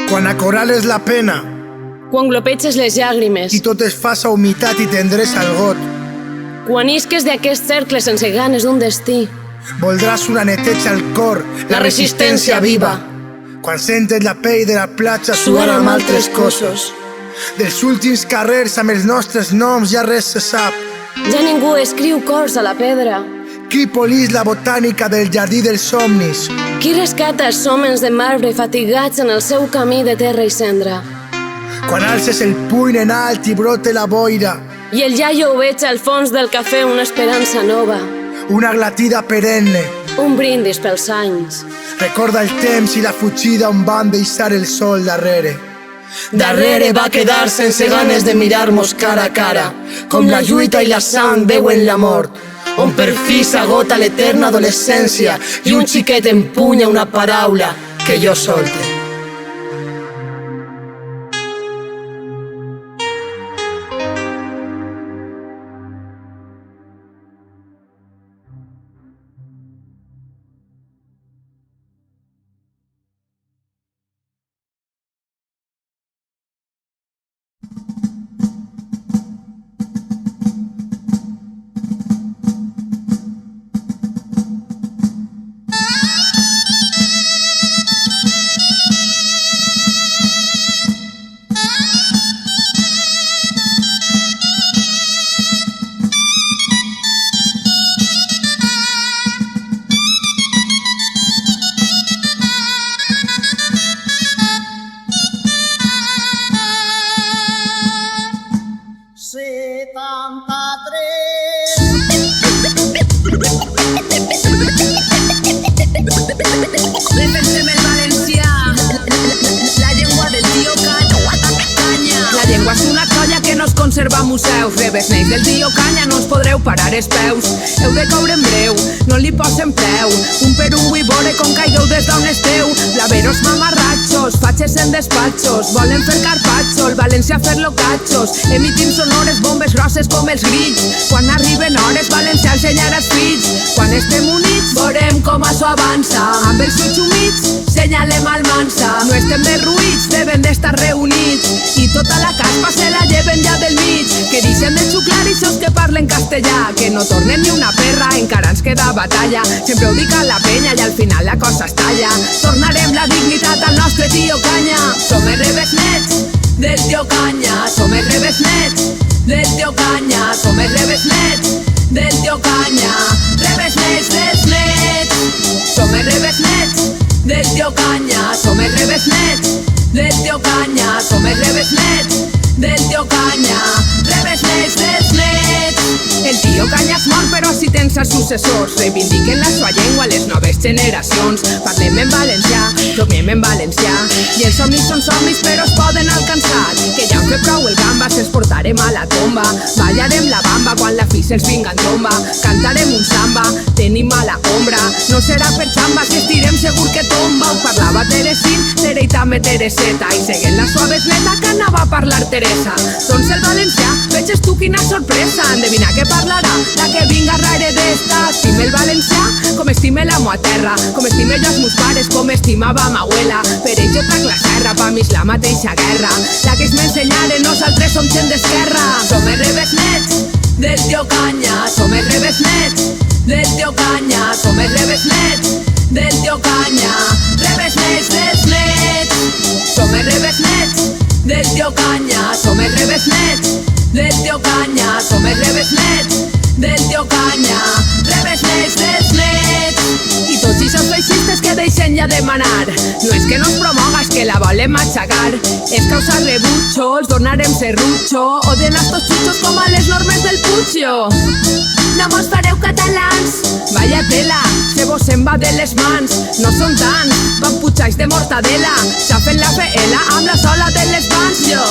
Quan acorrales la pena, quan glopeges les llàgrimes, i tot es faça humitat i tendresa al got, quan isques d'aquest cercle sense ganes d'un destí, voldràs una neteja al cor, la resistència viva, quan sentes la pell de la platja suar amb altres cossos. Dels últims carrers amb els nostres noms ja res se sap. Ja ningú escriu cors a la pedra. Qui polís la botànica del jardí dels somnis? Qui rescata els hòmens de marbre fatigats en el seu camí de terra i cendra? Quan alces el puny en alt i brote la boira, i el iaio veig al fons del cafè una esperança nova, una glatida perenne, un brindis pels anys. Recorda el temps i la fugida on van deixar el sol darrere. Darrere va quedar sense ganes de mirar-nos cara a cara, com la lluita i la sang veuen la mort, on per fi s'agota l'eterna adolescència i un xiquet empunya una paraula que jo solte. Defensem el valencià, la llengua del tio Canya. La llengua és una colla que no es conserva a museus. Rebes neix del tio Canya, no us podreu parar els peus. Heu de coure en breu, no li posen preu. Un per un vull veure com caigueu des d'on esteu. Blaveros mamarratxos, fatxes en despatxos, volen fer carpaccio, el València fer-lo catxos. Emitim sonores, bombes grosses com els grills. Quan arriben hores, València ensenyar als fills. Quan estem units, veurem com això avança. Amb els ulls humits, senyalem al mansa. No estem derruïts, devem d'estar reunits. I tota la caspa se la lleven ja del mig. Que deixen de xuclar ixos que parlen castellà. Que no tornen ni una perra, encara ens queda batalla. Sempre ho dic a la penya i al final la cosa es talla. Tornarem la dignitat al nostre tio Canya. Som els rebesnets del tio Canya. Som els rebesnets del tio Canya. Som els rebesnets del tio Canya. Rebesnets dels nets. Som els rebesnets del tio Canya. Som els rebesnets del tio Canya. Som els rebesnets del tio Canya. Rebesnets dels nets. El tio Canya és mort però si tens els successors. Reivindiquen la sua llengua a les noves generacions. Parlem en valencià, dormim en valencià. I els somnis són somnis però es poden alcançar. Que ja hem fet prou el gamba, se'ls portarem a la tomba. Ballarem la bamba quan la fi se'ls vinga en tomba. Cantarem un samba, tenim a la ombra. No serà per xamba si estirem segur que tomba. Ho parlava Teresín, Tere i també Tereseta. I seguint la sua besneta que anava a parlar Teresa. Doncs el valencià, veges tu quina sorpresa. Endevina què parlarà la que vinga rere d'esta. Estime el valencià com estime la meua terra, com estime jo els meus pares, com estimava ma abuela. Per ells jo trac la serra, pa mi és la mateixa guerra. La que es m'ensenyaren, nosaltres som gent d'esquerra. Som els rebesnets del tio Canya. Som els rebesnets del tio Canya. Som els rebesnets del tio Canya. Rebesnets dels nets. Som els rebesnets del tio Canya. Som els rebesnets del tio Canya. Som els rebesnets del tio Canya. Rebesnets dels nets. I tots ixos feixistes que deixen ja de manar. No és que no es promoga, és que la volem aixecar. És causa rebutxo, els donarem serrutxo. Odien a estos xuchos com a les normes del Puigio. No mos fareu catalans. Vaya tela, se vos se'n va de les mans. No són tants, van putxais de mortadela. Xafen la feela amb la sola de les mans. Jo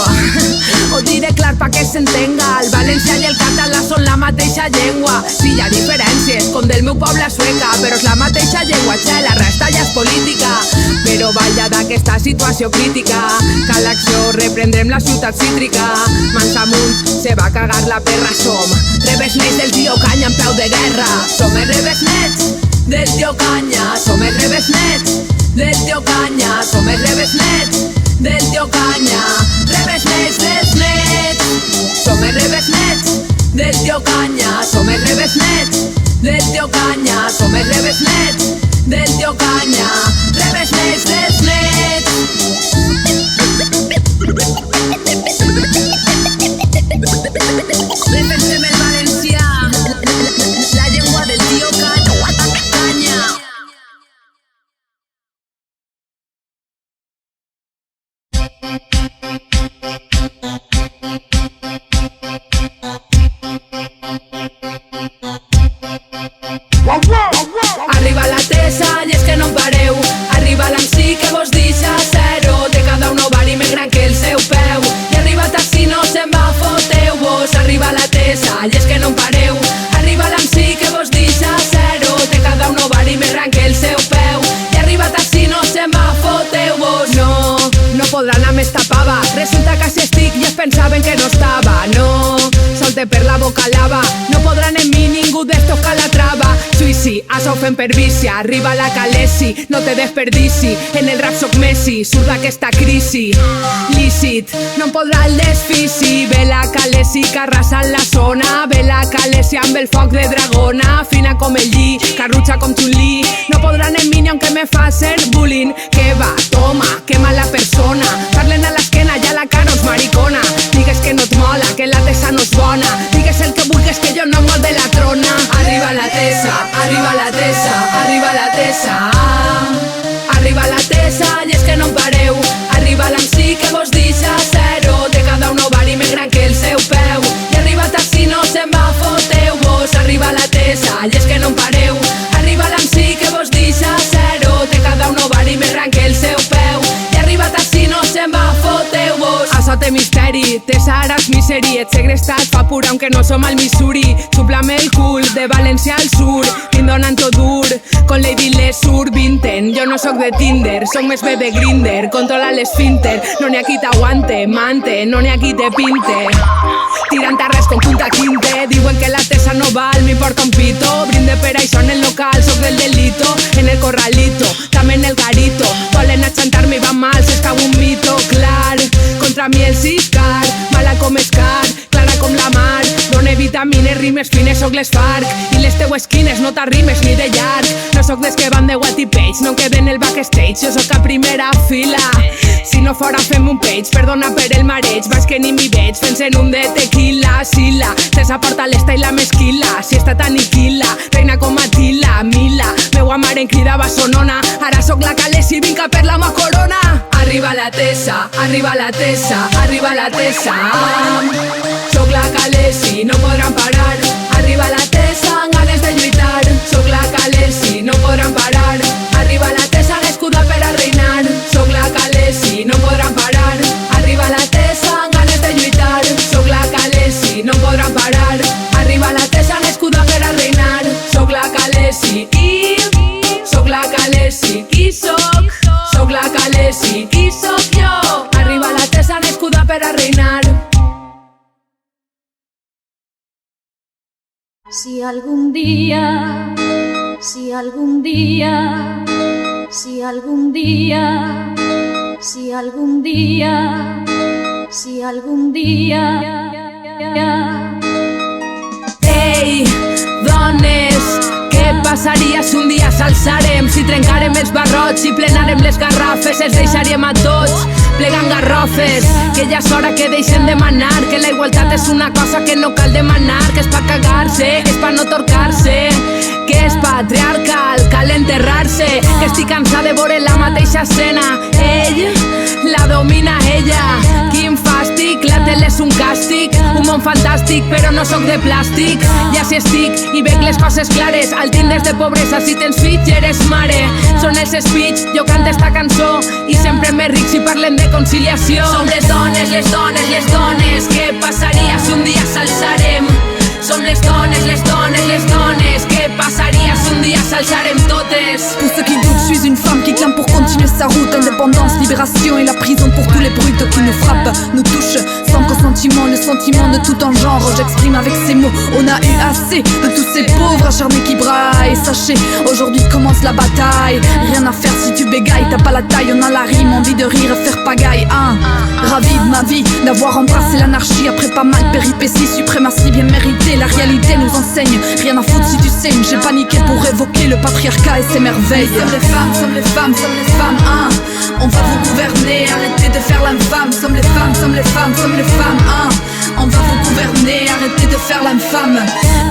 ho diré clar pa que s'entenga. El valencià i el català són la mateixa llengua. Sí, hi ha diferències, com del meu poble a Sueca, però és la mateixa llengua, xe, la resta ja és política. Però balla d'aquesta situació crítica, cal acció, reprendrem la ciutat cítrica. Mans amunt, se va cagar la perra. Som rebesnets del tio Canya en peu de guerra. Som els rebesnets del tio Canya. Som els rebesnets del tio Canya. Som els rebesnets del destapava. Resulta que si estic i es pensaven que no estava. No, solte per la boca lava. No podran en mi ningú d'estos Calatrava. Suïci, això ho fem per vici. Arriba la Calesi, no te desperdici. En el rap soc Messi, surt d'aquesta crisi. Lícit, no em podrà el desfici. Ve la Calesi que arrasa en la zona. Ve la Calesi amb el foc de dragona. Fina com el lli, carrutxa com Chun-Li. No podran en mi ni aunque me facen bullying. Que va, toma, que mala persona. Parlen a l'esquena i a la cara us maricona. Digues que no et mola, que la tesa no és bona. Digues el que vulgues que jo no mol de la trona. Arriba la tesa, arriba la tesa, arriba la tesa. Arriba la tesa i és que no em pareu. Arriba l'AMC que vos deixa zero. De cada un ovari més gran que el seu peu. I arriba taxi no se'n va, foteu vos. Arriba la tesa i és que no em pareu. Arriba l'AMC que vos deixa zero. De cada un ovari més gran que el seu peu. I arriba taxi no se'n va, foteu vos. Això té misteri, té Saras miseri. Et segrestat fa pura aunque no som al Missouri. Xuplame el cul de València al sur. Tin donant-ho dur, con Lady Lesur Vinten. Jo no soc de Tinder, soc més bé de Grindr. Controla l'esfínter, no n'hi ha qui t'aguante. Mante, no n'hi ha qui te pinte. Tirant a res con punta quinte. Diuen que la tesa no val, m'importa un pito. Brinde per això en el local, soc del delito. En el corralito, també en el garito. Volen achantar-me i van mal, s'escau un mito. Clar, contra mi el Siscar. Mala com Scar, clara com la mar. Done vitamines, rimes fines, soc les FARC. I les teues quines no t'arrimes ni de llarg. No soc des que van de Watty Page, no queden en el backstage. Jo soc a primera fila. Si no fora fem un page, perdona per el mareig. Vas que ni m'hi veig, fent-se'n un de tequila. Sila, Cesa porta l'esta i la mesquila. Si està tan aniquila, reina com Atila. Mila, meua mare en cridava sonona. Ara soc la Calesi, vinc a per la ma corona. Arriba la tesa, arriba la tesa, arriba la tesa. Soc la Calesi, no podran parar. Arriba la tesa, amb ganes de lluitar. Soc la Calesi, no podran parar. Arriba la tesa, l'escuda per a reinar. Soc la Calesi, no podran parar. Arriba la tesa, amb ganes de lluitar. Soc la Calesi, no podran parar. Arriba la tesa, l'escuda per a reinar. Soc la Calesi i... Soc la Calesi, qui soc? Soc la Calesi, qui soc jo? Arriba la tesa, l'escuda per a reinar. Si algún día, si algún día, si algún día, si algún día, si algún día. Ei, dones, què passaria si un dia s'alçarem? Si trencarem els barrots, si plenarem les garrafes, els deixaríem a tots plegant garrofes. Que ja és hora que deixen de manar, que la igualtat és una cosa que no cal demanar, que és pa cagar-se, que és pa no torcar-se, que és patriarcal, cal enterrar-se, que estic cansat de veure la mateixa escena. Ell la domina ella, quin fàstic, la tele és un càstig, un món fantàstic però no sóc de plàstic. Ja si estic i veig les coses clares, al tindes de pobresa si tens fills i eres mare. Són els speech, jo canto esta cançó i sempre més ric si parlem de conciliació. Som les dones, les dones, les dones, què passaria si un dia s'alçarem? Som les dones, les dones, les dones, què passaria si un dia s'alçarem totes? Pour ceux qui doutent, je suis une femme qui clame pour continuer sa route. Indépendance, libération et la prison pour tous les brutes qui nous frappent, nous touchent sans consentiment, le sentiment de tout en genre. J'exprime avec ces mots, on a eu assez de tous ces pauvres acharnés qui braillent. Sachez, aujourd'hui commence la bataille. Rien à faire si tu bégayes, t'as pas la taille, on a la rime, envie de rire et faire pagaille. Ravi de ma vie, d'avoir embrassé l'anarchie après pas mal péripéties, suprématie bien méritée. La réalité nous enseigne, rien à foutre si tu saignes. J'ai paniqué pour évoquer le patriarcat et ses merveilles. Sommes les femmes, sommes les femmes, sommes les femmes, hein. On va vous gouverner, arrêtez de faire l'infâme. Sommes les femmes, sommes les femmes, sommes les femmes, hein. On va vous gouverner, arrêtez de faire l'infâme.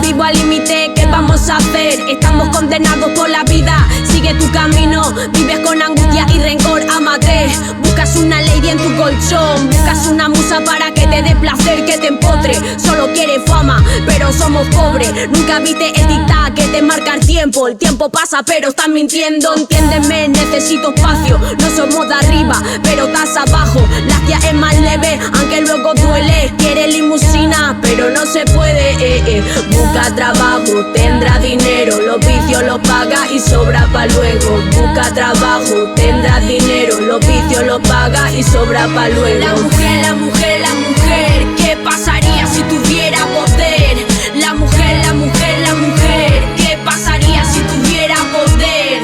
Vivo al límite, ¿qué vamos a hacer? Estamos condenados por la vida. Sigue tu camino, vives con angustia y rencor, ámate. Buscas una lady en tu colchón, buscas una musa para que te dé placer, que te empotre. Solo quieres fama, pero somos pobres. Nunca viste el dictado que te marca el tiempo. El tiempo pasa, pero estás mintiendo. Entiéndeme, necesito espacio. No somos de arriba, pero estás abajo. La tía es más leve, aunque luego duele. Quiere limusina, pero no se puede. Busca trabajo, tendrá dinero. Los vicios los paga y sobra pa' luego. Busca trabajo, tendrá dinero. Los vicios los paga y sobra pa' luego. La mujer, la mujer, la mujer, ¿qué pasaría si tuviera poder? La mujer, la mujer, la mujer, ¿qué pasaría si tuviera poder?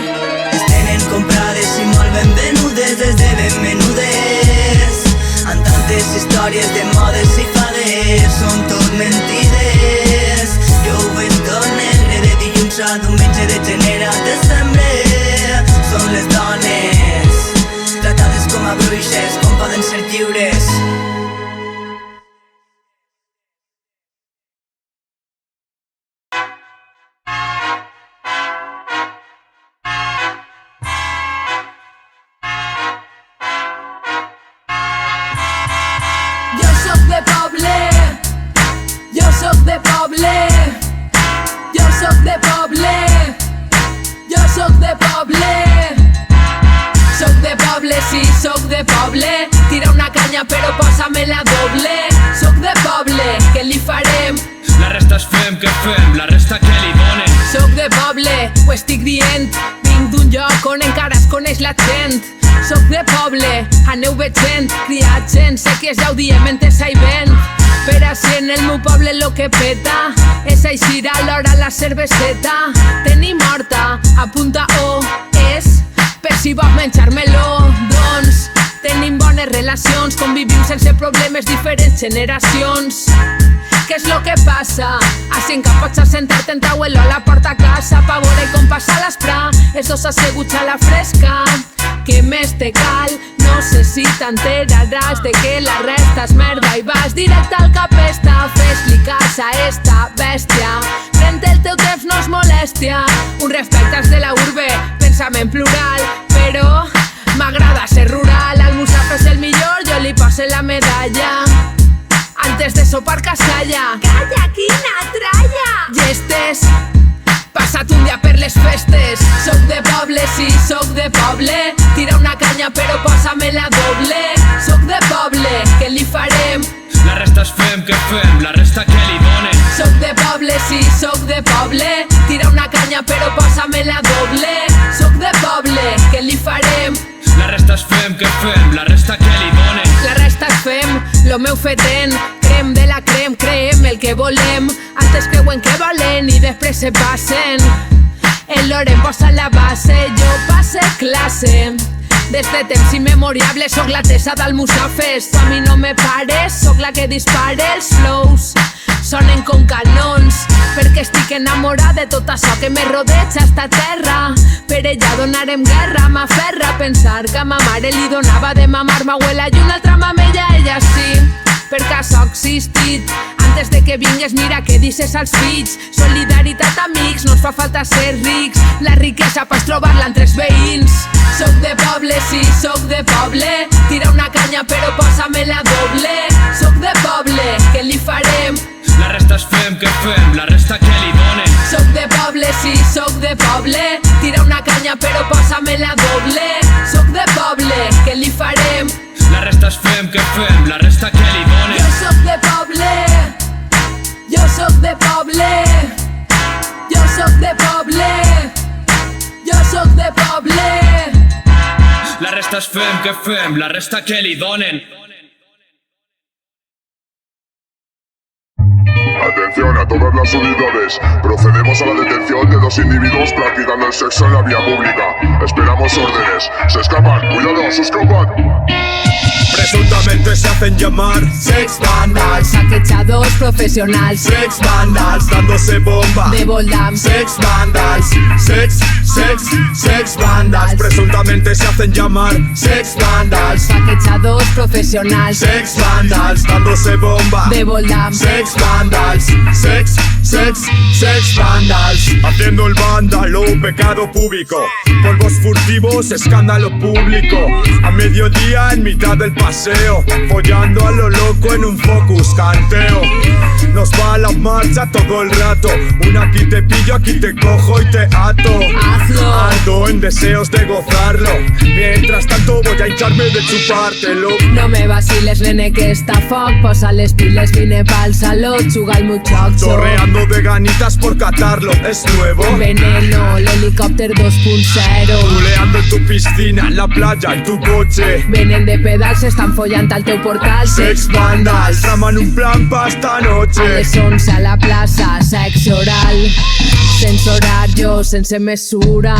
Es tenen comprades i molt ben venudes, esdeven menudes. En tantes històries de modes i fades són tot mentides. Jo ho veig tot negre de dilluns a diumenge, de gener a desembre. Són les dones tratades com a bruixes, com poden ser lliures. Tira una canya però posa-me-la doble. Soc de poble, què li farem? La resta es fem, què fem? La resta què li donen? Soc de poble, ho estic dient. Vinc d'un lloc on encara es coneix la gent. Soc de poble, aneu veient. Criat gent, sé que ja ho diem en Tessa i vent. Per així en el meu poble lo que peta és eixir a l'hora la cerveseta. Tenim horta, apunta O, és per si vols menjar-me-lo. Doncs tenim bones relacions, convivim sense problemes, diferents generacions. Què és lo que passa? Així que pots assentar-te en tauelo a la porta a casa pa veure com passa l'esprà. Els dos asseguts a la fresca. Què més te cal? No sé si t'enteraràs de que la resta és merda i vas directe al capesta. Fes-li cas a esta bèstia. Pren-te el teu temps, no és molèstia. Un respecte als de la urbe, pensament plural, però m'agrada ser rural. El Musaf és el millor, jo li poso la medalla. Antes de sopar casalla. Calla, quina tralla! Llestes, passat un dia per les festes. Soc de poble, sí, soc de poble. Tira una canya però posa-me-la doble. Soc de poble, què li farem? La resta es fem, què fem? La resta què li donen? Soc de poble, sí, soc de poble. Tira una canya però posa-me-la doble. Soc de poble, què li farem? La resta es fem, què fem? La resta què li donen? La resta es fem, lo meu fetent. Crem de la crem, creem el que volem. Antes creuen que valen i després se passen. El Loren posa la base, jo passe classe. Des de temps immemoriables soc la Tessa del Musafes. Tu a mi no me pares, soc la que dispara els flows. Sonen com canons, perquè estic enamorada de tot això que me rodeja esta terra. Per ella donarem guerra, m'aferra pensar que a ma mare li donava de mamar ma abuela i una altra mamella, ella sí. Per cas ha existit. Antes de que vingues mira què dices als fills. Solidaritat amics, no ens fa falta ser rics. La riquesa pots trobar-la entre els veïns. Soc de poble, sí, soc de poble. Tira una canya però posa-me-la doble. Soc de poble, què li farem? La resta es fem, què fem? La resta què li donen? Soc de poble, sí, soc de poble. Tira una canya però posa-me-la doble. Soc de poble, què li farem? La resta es fem, què fem? La resta què li donen? Jo soc de poble. Jo soc de poble. Jo soc de poble. Jo soc de poble. La resta es fem, què fem? La resta què li donen? Atención a todas las unidades. Procedemos a la detención de 2 individuos practicando el sexo en la vía pública. Esperamos órdenes. ¡Se escapan! ¡Cuidado! ¡Se escapan! Presuntamente se hacen llamar Sex Vandals. Saquechados profesionals. Sex Vandals dándose bomba de Voldam. Sex Vandals. Sex Vandals. Presuntamente se hacen llamar Sex Vandals. Saquechados profesionals. Sex Vandals dándose bomba de Voldam. Sex Vandals. Sex Vandals. Haciendo el vándalo, pecado público. Polvos furtivos, escándalo público. A mediodía en mitad del paseo, follando a lo loco en un Focus, canteo. nos va a la marcha todo el rato. Una aquí te pillo, aquí te cojo y te ato. Hazlo. Ando en deseos de gozarlo. Mientras tanto voy a hincharme de chupártelo. No me vaciles, nene, que está foc. Posa les piles, vine pa'l saló. Xuga el muchacho. Torreando de ganitas por catarlo, es nuevo. Veneno, l'helicòpter 2.0. Buleando en tu piscina, en la playa, en tu coche. Venen de pedals, s'estan follant al teu portal. Sex vandals, traman un plan pa' esta noche. A les 11 a la plaça, sexe oral. Sense horario, sense mesura.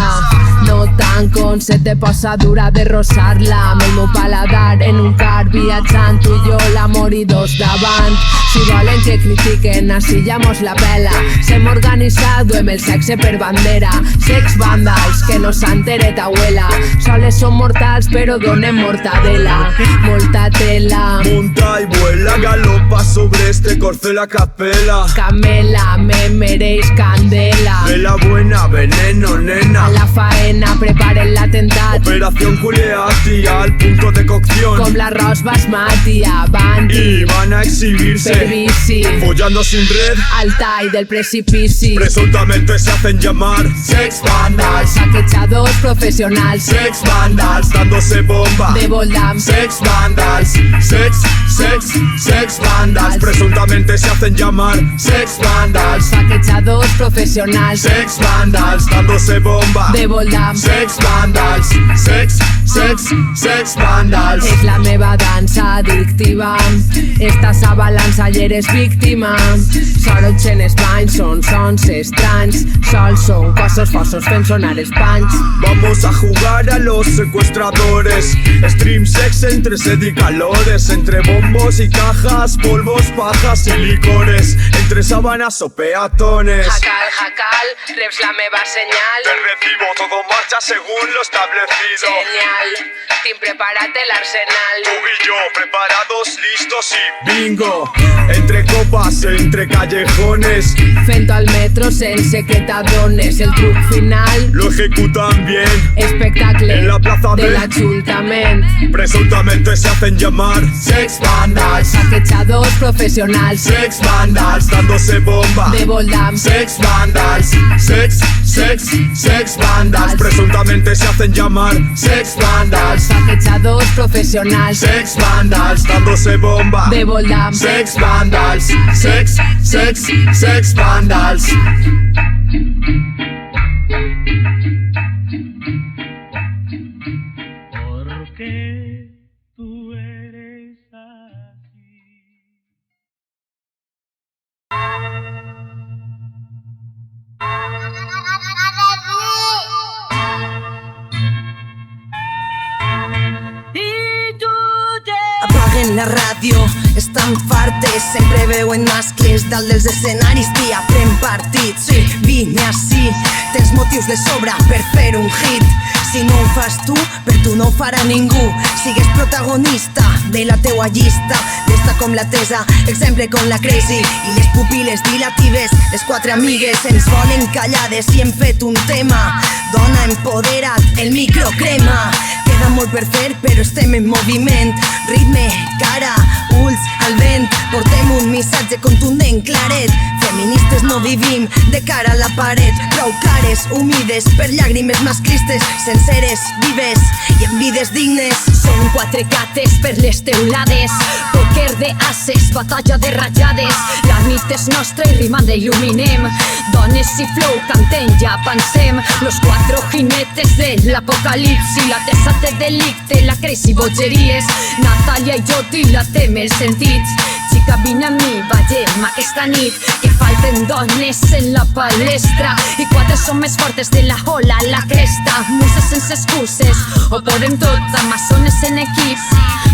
No tant com se te posa dura de rozar-la. Amb el meu paladar en un car viatjant. Tu i jo, l'amor i dos davant. Si volen que critiquen, assillamos la pela. Sem organitzado amb el sexe per bandera. Sex vandals, que no s'entere ta abuela. Soles són mortals però donen mortadela. Molta tela. Monta y vuela, galopa sobre este corcel a capela. Camela, me mereix candela. De la buena, veneno, nena. A la faena, preparen l'atemptat. Operación Culeati al punto de cocción. Com l'arròs basmati, avanti. Y van a exhibirse Per bici, follando sin red. al tall del precipici. Presuntamente se hacen llamar sex vandals. Saquejadors professionals. Sex vandals, dándose bomba. De Voldam. Sex vandals, sex vandals. Presuntamente se hacen llamar sex vandals. Saquejadors professionals. Sex vandals, dándose bomba. De Voldam. Sex vandals, sex vandals. És la meva dansa addictiva. Estàs a balança i eres víctima. Sorochen espanys, són sons estranys. Sols són cossos fossos fent sonar els panys. Vamos a jugar a los secuestradores. Stream sex entre sed y calores. Entre bombos y cajas, polvos, pajas y licores. Entre sábanas o peatones. Jacal, reps la meva senyal. Te recibo, todo marcha según lo establecido. Genial, tinc preparat l'arsenal. Tú y yo preparados, listos y bingo. Entre copas, entre callejones. Fent al metro sense que t'adones. El truc final, Lo ejecutan bien. espectacle En la plaza de de- l'ajuntament. Presuntamente se hacen llamar sex vandals. Saquejadors professionals. Sex vandals, dándose bomba. De Voldam. Sex vandals, sex vandals. Presuntamente se hacen llamar sex vandals. Saquejadors professionals. Sex vandals, dándose bomba. De Voldam. Sex vandals, sex vandals. Porque tú eres así. Apaguen la ràdio, estan fartes. Sempre veuen mascles dalt dels escenaris. Tia, pren partit, sí, vine ací. Tens motius de sobra per fer un hit. Si no ho fas tu, per tu no ho farà ningú. Sigues protagonista de la teua llista. Llesta com la Tesa, exemple com la Crazy. I les pupil·les dilatives, les quatre amigues ens volen callades i hem fet un tema. Dona, empodera't, el micro crema. Queda molt per fer, però estem en moviment. Ritme, cara, ulls al vent. Portem un missatge contundent, claret. Feministes no vivim de cara a la paret. Prou cares humides per llàgrimes masclistes. Senceres, vives i amb vides dignes. Són quatre cates per les teulades. Poker de ases, batalla de ratllades. La nit és nostra i rimant il·luminem. Dones i flow, cantem, ja pensem. Los cuatro jinetes de l'apocalipsi. La Tessa té delicte, la Crazy bogeries. Natàlia i jo dilatem els sentits. Xica, vine amb mi, ballem aquesta nit. Que falten dones en la palestra. I quatre som més fortes de la ola a la cresta. Muses sense excuses, ho podem tot. Amazones en equip,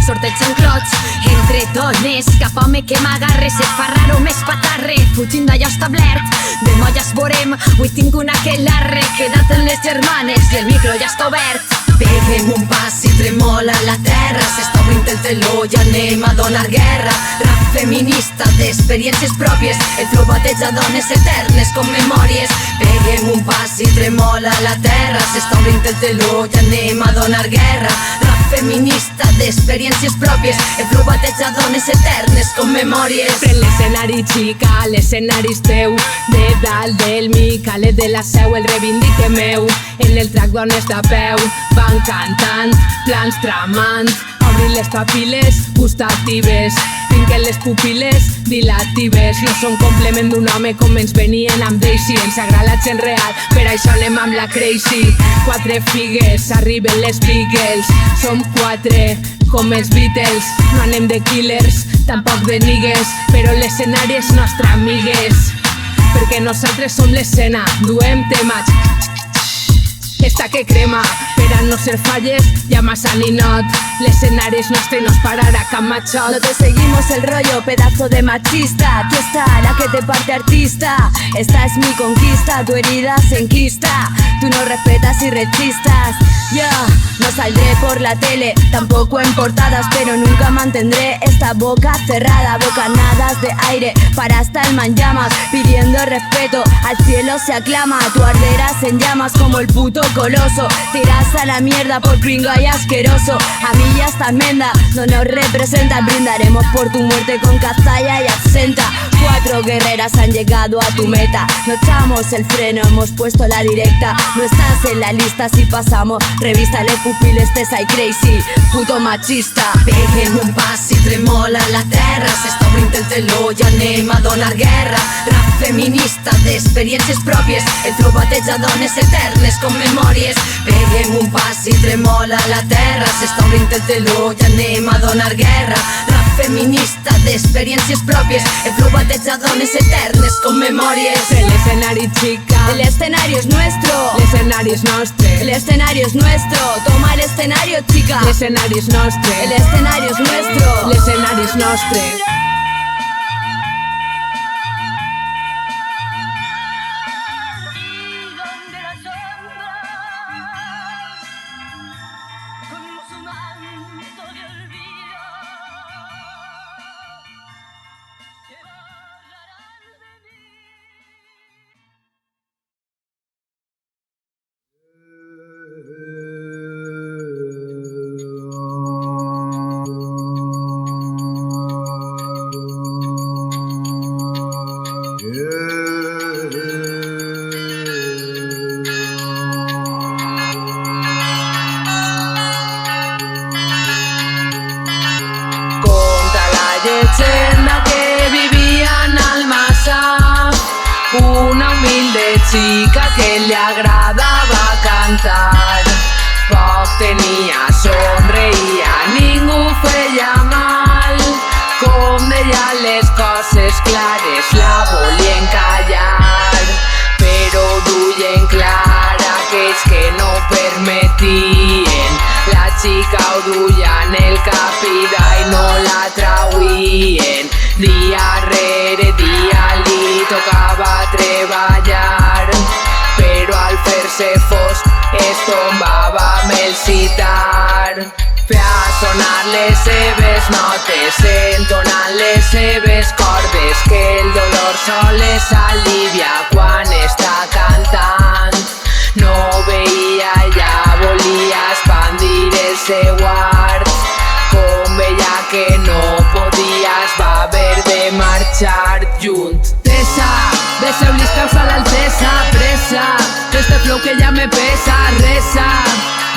sorteig en clots. Entre dones, cap home que m'agarre. Se fa raro, més patarre, fugint d'allò establert. Demà ja es veurem, avui tinc una que l'arre. Queda't en les germanes i el micro ja està obert. Peguem un pas i tremola la terra. S'està obrint el teló i anem a donar guerra. Rap feminista d'experiències pròpies. El flow bateja dones eternes com memòries. Peguem un pas i tremola la terra. S'està obrint el teló i anem a donar guerra. Rap feminista d'experiències pròpies, el flow bateja dones eternes com memòries. Pren l'escenari, xica, l'escenari és teu, de dalt del Micalet de la Seu, el reivindique meu. En el track dones de peu van cantant, plans tramant, obrin les papil·les gustatives, finquen les pupil·les dilatives. No som complement d'un home com ens venien amb Daisy, ens agrada la gent real, per això anem amb la crazy. 4 figues, arriben les Beagles, som 4 com els Beatles, no anem de killers, tampoc de nigues, però l'escenari és nostre amigues, perquè nosaltres som l'escena, duem tema, esta que crema, per a no ser falles, ja massa ninot, l'escenari és nostre i no es pararà cap machot. No te seguimos el rollo, pedazo de machista. Tú está la que te parte artista. Esta es mi conquista, tu herida se enquista. Tú no respetas y rechistas. Yo no saldré por la tele, tampoco en portadas, pero nunca mantendré esta boca cerrada. Bocanadas de aire para hasta el man llamas, pidiendo respeto, al cielo se aclama. Tu arderás en llamas como el puto coloso. Tiras a la mierda por pringa y asqueroso. A mí ya esta enmienda no nos representa. Brindaremos por tu muerte con cazalla y absenta. 4 guerreras han llegado a tu meta. No echamos el freno, hemos puesto la directa. No estás en la lista si pasamos revista, le pupiles tesa i crazy, puto machista. Peguem un pas i tremola la terra, s'està obrint el teló i anem a donar guerra. Rap feminista d'experiències pròpies, el flow bateja dones eternes com memòries. Peguem un pas i tremola la terra, s'està obrint el teló i anem a donar guerra. Rap feminista d'experiències pròpies, el flow bateja dones eternes com memòries. El escenari, chica, el escenario es nuestro, l'escenari és nostre, el escenario es nuestro. Toma el escenario, chica, l'escenari és nostre, el escenario es nuestro, l'escenari és nostre. Llegenda que vivia en Almassà, una humilde xica que li agradava cantar. Poc tenia, somreia, ningú feia mal. Com deia les coses clares, la volien callar, però duien clar aquells que no permetien. La xica ho duia en el cap i d'ahí no la trauien. Dia rere dia li tocava treballar, però al fer-se fosc es tombava amb el citar. Feia sonar les seves notes, entonant les seves cordes, que el dolor sols alivia quan està cantant. No veia, ja volia expandir el seu art. Com veia que no podia, es va haver de marxar junt. Tessa, deixeu-lis causa l'altesa, pressa, este flow que ja me pesa, resa.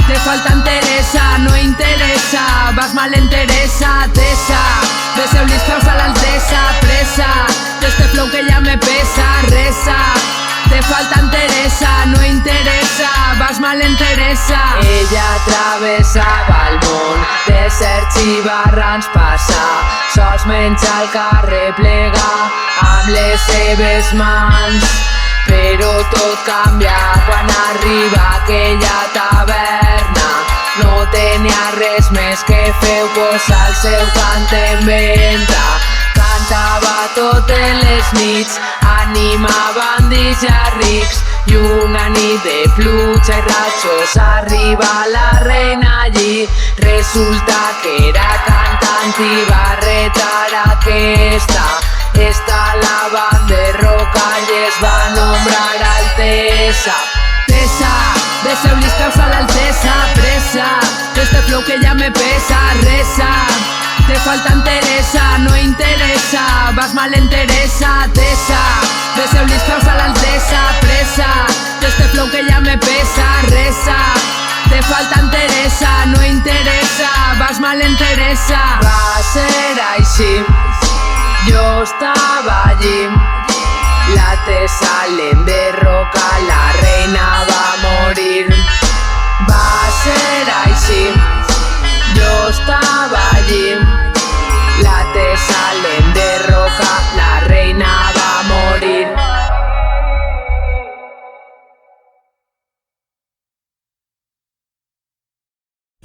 Te falta enteresa, no interessa, vas mal enteresa, Tessa. Deixeu-lis causa l'altesa, pressa, este flow que ja me pesa, resa. Te falta enteresa, no interessa, vas mal enteresa. Ella travessava el món, deserts i barrans passa, sols menja al carrer plega amb les seves mans. Però tot canvia quan arriba a aquella taverna. No tenia res més que fer, posar el seu cant en venta. Cantava totes les nits, animaven DJ rics, i una nit de pluja i ratxos arriba la reina allí. Resulta que era cantant i va retar aquesta. Esta la van derrocar i es va nombrar altesa. Tessa, deixeu-lis causa l'altesa, pressa, este flow flow que ya me pesa, reza. Te falta enteresa, no interesa. Vas mal enteresa, tesa. Deseo listaos a la alteza, presa. De este flow que ya me pesa, reza. Te falta enteresa, no interesa. Vas mal enteresa. Va a ser així. Yo estaba allí. La te salen de roca, la reina va a morir. Va a ser així. Yo estaba allí. La te salen de roca, la reina va a morir.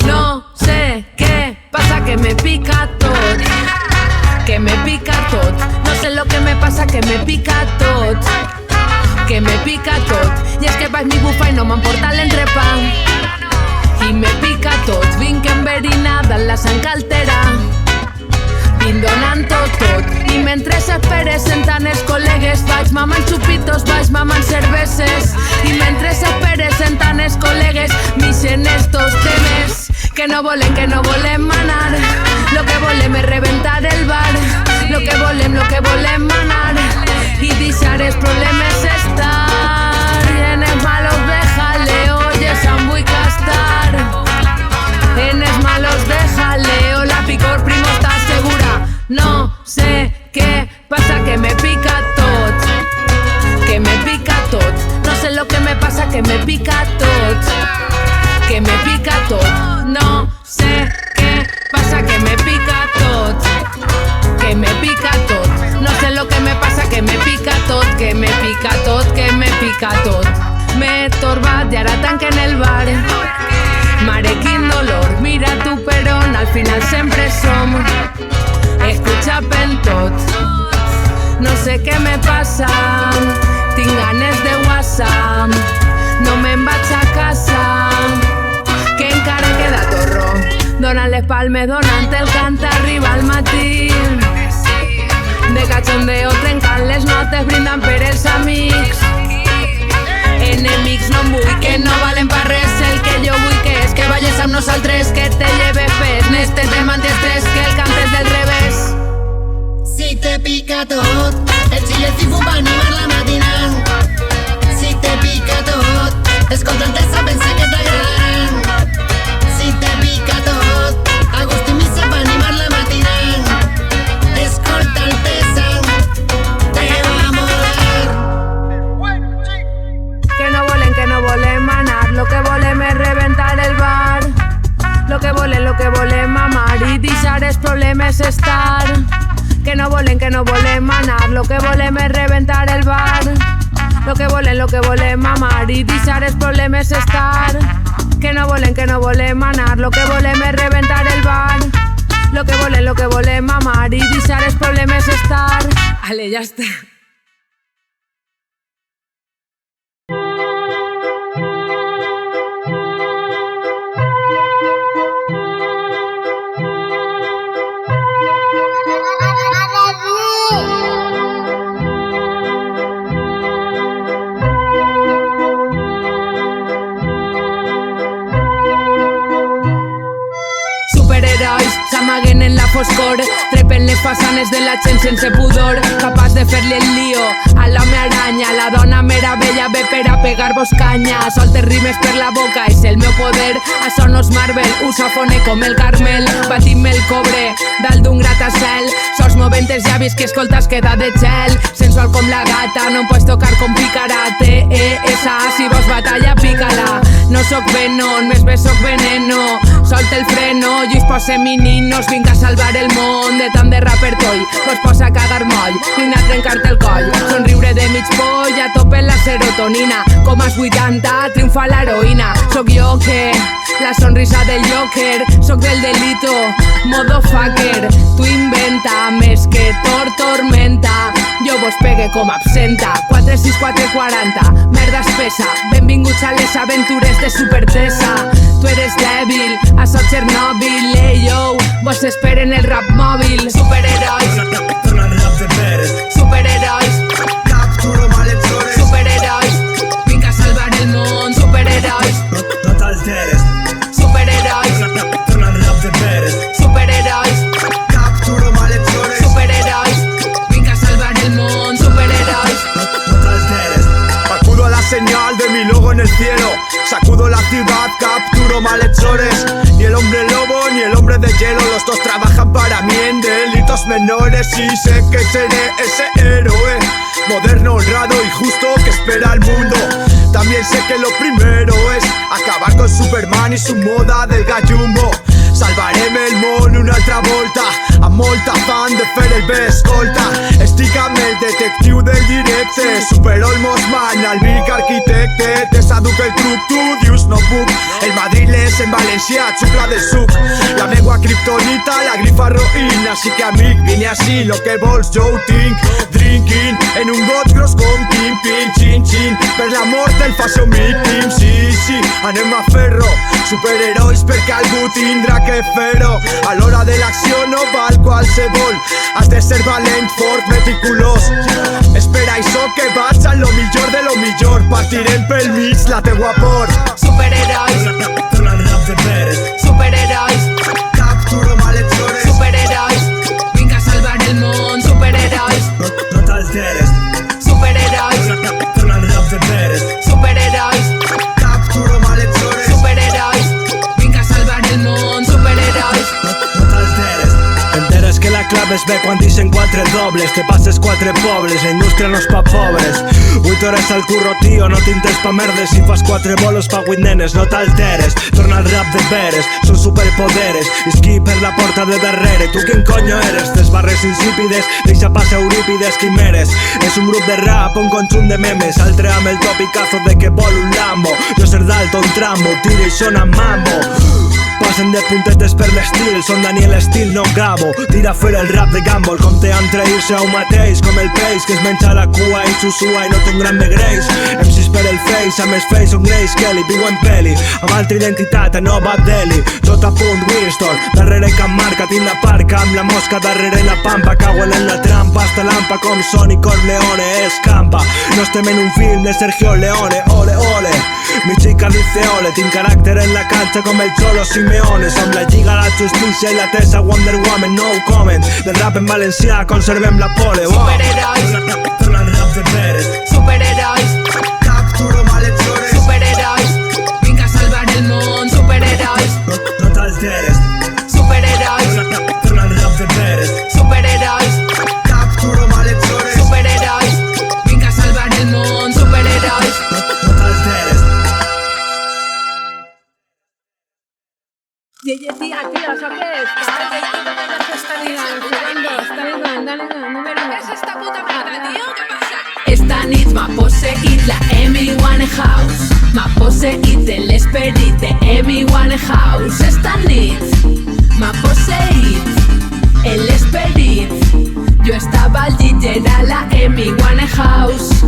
No sé qué pasa, que me pica todo. Que me pica tot. No sé lo que me pasa, que me pica tot. Que me pica tot. I és que vaig mi bufa i no m'emporta l'entrepa. I me pica tot. Vinc enverinada en la sang que altera. Vinc donant tot. I mentre s'esperes sentant els col·legues, vaig mamant xupitos, vaig mamant cerveses. I mentre s'esperes sentant els col·legues, mixen estos temes que no volem manar. Lo que volem és reventar el bar. Lo que volem manar. I deixar els problemes estar. En els malos déjale, oye, se'n vull castar. En els malos déjale, o la picor primo està segura. No sé què passa, que me pica tot. Que me pica tot. No sé lo que me pasa, que me pica tot. Que me pica tot. No sé què passa, que me pica tot. Que me pica tot. No sé lo que me pasa, que me pica tot. Que me pica tot, que me pica tot. M'he torbat i ara tanquen el bar. Mare, quin dolor, mira tu perón. Al final sempre som escucha pen tot. No sé què me passa, tinc ganes de WhatsApp. No me'n vaig a casa, que encara queda torro. Donant les palmes, donant el cant, arriba al matí. De cachondeo trencant les notes, brindant per els amics. Enemics no em vull, que no valen pa res. El que jo vull que és que vayas amb nosaltres, que te lleve pes. N'este tema anti-estrès, que el cantes del revés. Si te pica tot, el xilecifu va animar la matinal. Si te pica tot, escoltant-te pensa que t'agradaran. Si te pica tot, Agustí Missa va animar la matinal. Escoltant-te te va molar. Que no volem manar. Lo que volem és reventar el bar. Lo que volem mamar i deixar els problemes estar. Que no volem manar. Lo que volem és reventar el bar. Lo que volem mamar i deixar els problemes estar. Que no volem manar. Lo que volem és reventar el bar. Lo que volem mamar i deixar els problemes estar. Ale, ja està. Superherois s'amaguen en la foscor, trepen les façanes de la gent sense pudor, capaç de fer-li el lío a l'home aranya. La dona meravella ve per a pegar-vos canya. Soltes rimes per la boca, és el meu poder. Això no és Marvel, us afone com el Carmel. Batim-me el cobre dalt d'un gratacel. Sos movent els llavis que escoltes queda de gel. Sensual com la gata, no em pots tocar com picarate. Esa, si vos batalla, pícala. No soc Venom, més bé soc veneno. Solta el freno, lluís pose meninos. Vinc a salvar el món, de tant de rapertoll. Vos posa a cagar moll, vinc a trencar-te el coll. Somriure de mig poll, a tope la serotonina. Com als 80, triomfa l'heroïna. Soc jo que, la sonrisa del Joker. Soc del delito, modo fucker. Tu inventa, més que tormenta. Jo vos pegue com absenta. 4, 6, 4, 40, merda espessa. Benvinguts a les aventures de Supertesa. Tu eres dèbil, això Chernobyl. Yo, vos esperen el rap mòbil. Superherois, superherois, superherois. Vinc a salvar el món. Superherois, No t'alteres. superherois, malhechores. Ni el hombre lobo ni el hombre de hielo, los dos trabajan para mí en delitos menores. Y sé que seré ese héroe moderno, honrado y justo que espera al mundo. También sé que lo primero es acabar con Superman y su moda del gallumbo. Salvarem el món una altra volta, amb molta fan de fer el bé escolta. Estic amb el detectiu del directe, supero el Mossman, el Vic arquitecte. Te s'aduc el truc, tu dius no puc. El madrilès en valencià, xucla de suc. La meua kriptonita, la grifa roïna. Així que amic, vine així, lo que vols jo ho tinc. Drinking, en un got gros com Kingpin. Xin, xin, per la mort del fa seu víctim. Sí, sí, anem a ferro, superherois perquè algú tindrà que fer-ho. A l'hora de l'acció no val qualsevol, has de ser valent, fort, meticulós. Espera això que vaig a lo millor de lo millor. Partirem pel mig la teua por. Superherois, torna el rap de Pérez. Superherois, capturo malhechores. Superherois, vinc a salvar el món. Superherois, no t'alteres. Superherois, torna el rap de Pérez. Superherois, capturo malhechores. Superherois, vinc a salvar el món. Superherois, no t'alteres. T'enteres que la clave es ve quan dicen 4 dobles. Te passes 4 pobles, la indústria no és pa pobres. 8 hores al curro, tio, no tintes pa merdes. Si fas 4 bolos pa 8 nenes, no t'alteres. Torna al rap de veres, són superpoderes. Isqui per la porta de darrere. Tu quin coño eres? Tes barres insípides, deixa pas Eurípides, quimeres. És un grup de rap, un conjunt de memes. Altre amb el topicazo de que vol un Lambo. Jo ser Dalton Trambo, tira i sona mambo. Passen de puntetes per l'estil, són Daniel Estil, no Gabo. Tira fora el rap de Gumball, com té entre ir-se a un mateix. Com el peix que es menja la cua i s'usua i no té un gran de greix. MCs per el face, a més face són Grace Kelly. Viu en peli, amb altra identitat a Nova Delhi. J. Winston, darrere Can Marca, tinc la parca amb la mosca darrere la pampa. Cauen en la trampa, hasta lampa com Sonny Corleone escampa. No estem en un film de Sergio Leone, ole ole. Mi chica dice ole, tinc caràcter en la cancha com el Cholo Simeone. Som la Lliga, la Justícia i la Tessa Wonder Woman, no comment. Del rap en valencià conservem la pole. Superherois, torna el rap de Pérez. Superherois, capturo malhechores. Superherois, vinc a salvar el món. Superherois, no t'alteres. Superherois, torna el rap de Pérez. Superherois, capturo malhechores. Superherois, vinc a salvar el món. Superherois, no t'alteres. Tía, tío, ¿eso qué es? ¿Qué es esta puta mierda, tío? ¿Qué pasa? Esta nit m'ha posseït la Amy Winehouse. M'ha posseït l'esperit de Amy Winehouse. Esta nit m'ha posseït l'esperit. Jo estava al llit i era la Amy Winehouse.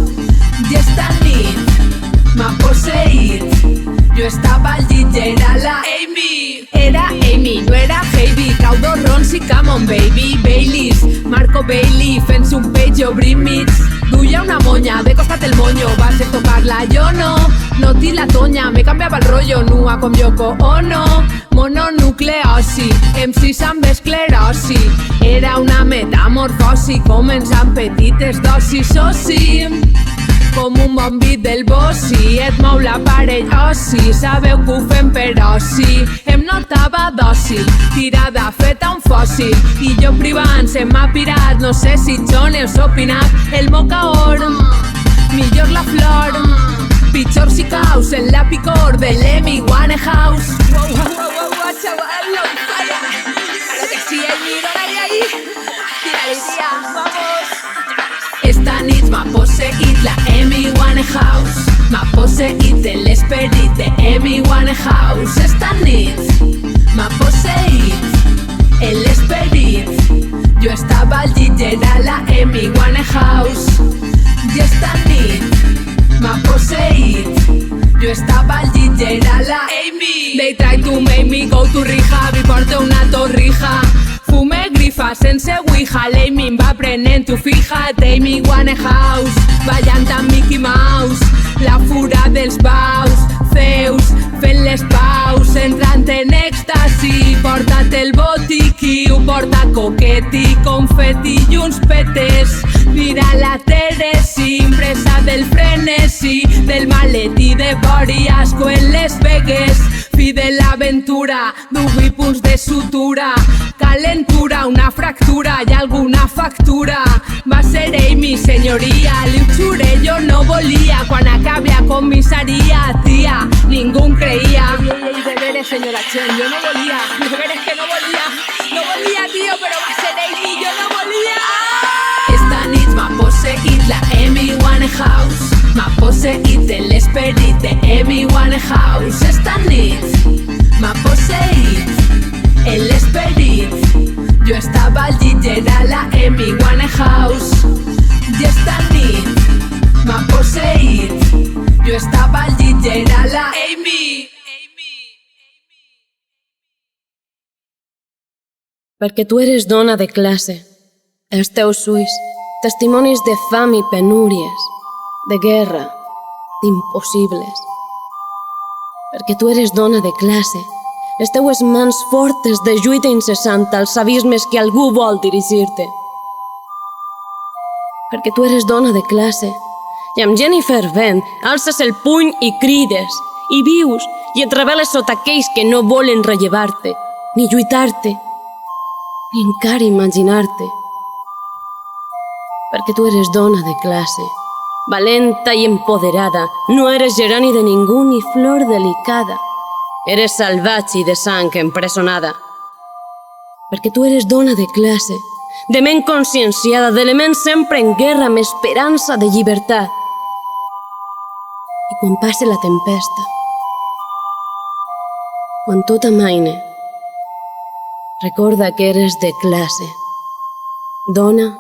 I esta nit m'ha posseït. Jo estava al llit i era la Amy. Era Amy, no era Heavy. Caudo Rons i Camon Baby Baileys. Marco Bailey fent-se un peix obrint mig. Duia una moña, de costat el moño. Va ser tocar-la, jo no ti la toña. Me canviava el rollo, nua com Yoko Ono. Mononucleosi, MCs amb esclerosi. Era una metamorfosi, començant petites dosis, oh sí. Com un bon beat del bossi, et mou l'aparell ossi. Sabeu que ho fem per ossi. Em notava dòcil, tirada feta un fòssil. I jo privant se m'ha pirat, no sé si Jones o Pinat. El mocaor, millor la flor. Pitjor si caus en la picor de l'Amy Winehouse. Wow, wow, wow, wow, chaval, lo falla. Claro que sí, el miro ahí. Tira, tía, vamos. Esta nit m'ha posseït la Amy Winehouse. M'ha posseït l'esperit de Amy Winehouse. Esta nit m'ha posseït l'esperit. Jo estava al llit i era la Amy Winehouse. I esta nit m'ha posseït. Jo estava al llit i era la Amy. They try to make me go to rehab i porto una torrija. Fume grifa sense ouija, l'Amy em va prenent tu fija. Amy Winehouse, ballant amb Mickey Mouse. La fura dels baus, Zeus, les paus, entrant en èxtasi, porta't el botiqui, ho porta coqueti, confeti i uns petes. Mira la Teresi, presa del frenesi, del maletí de Boriasco en les Vegas. Fi de l'aventura, dubi punts de sutura, calentura, una fractura i alguna factura. Va ser ell, mi senyoria, li ho juré, jo no volia. Quan acabi a comissaria, tia, ningú em creia. Ei, de veres, senyora Chen, jo no volia, de veres que no volia. No volia, tio, però va ser ell i jo no volia. Esta nit m'ha posseït la Amy Winehouse, m'ha posseït l'esperit de Amy Winehouse. Esta nit m'ha posseït l'esperit. Jo estava al llit, era la Amy Winehouse. I esta nit m'ha posseït. Jo estava al llit, era la Amy. Perquè tu eres dona de classe. Els teus ulls, testimonis de fam i penúries, de guerra, d'impossibles. Perquè tu eres dona de classe. Les teues mans fortes de lluita incessant als abismes que algú vol dirigir-te. Perquè tu eres dona de classe i amb gent i fervent alces el puny i crides, i vius i et reveles sota aquells que no volen rellevar-te, ni lluitar-te, ni encara imaginar-te. Perquè tu eres dona de classe, valenta i empoderada, no eres gerani de ningú ni flor delicada. Eres salvatge i de sang empresonada. Perquè tu eres dona de classe, de ment conscienciada, d'element sempre en guerra amb esperança de llibertat. I quan passe la tempesta, quan tot amaine, recorda que eres de classe, dona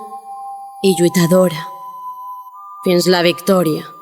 i lluitadora, fins la victòria.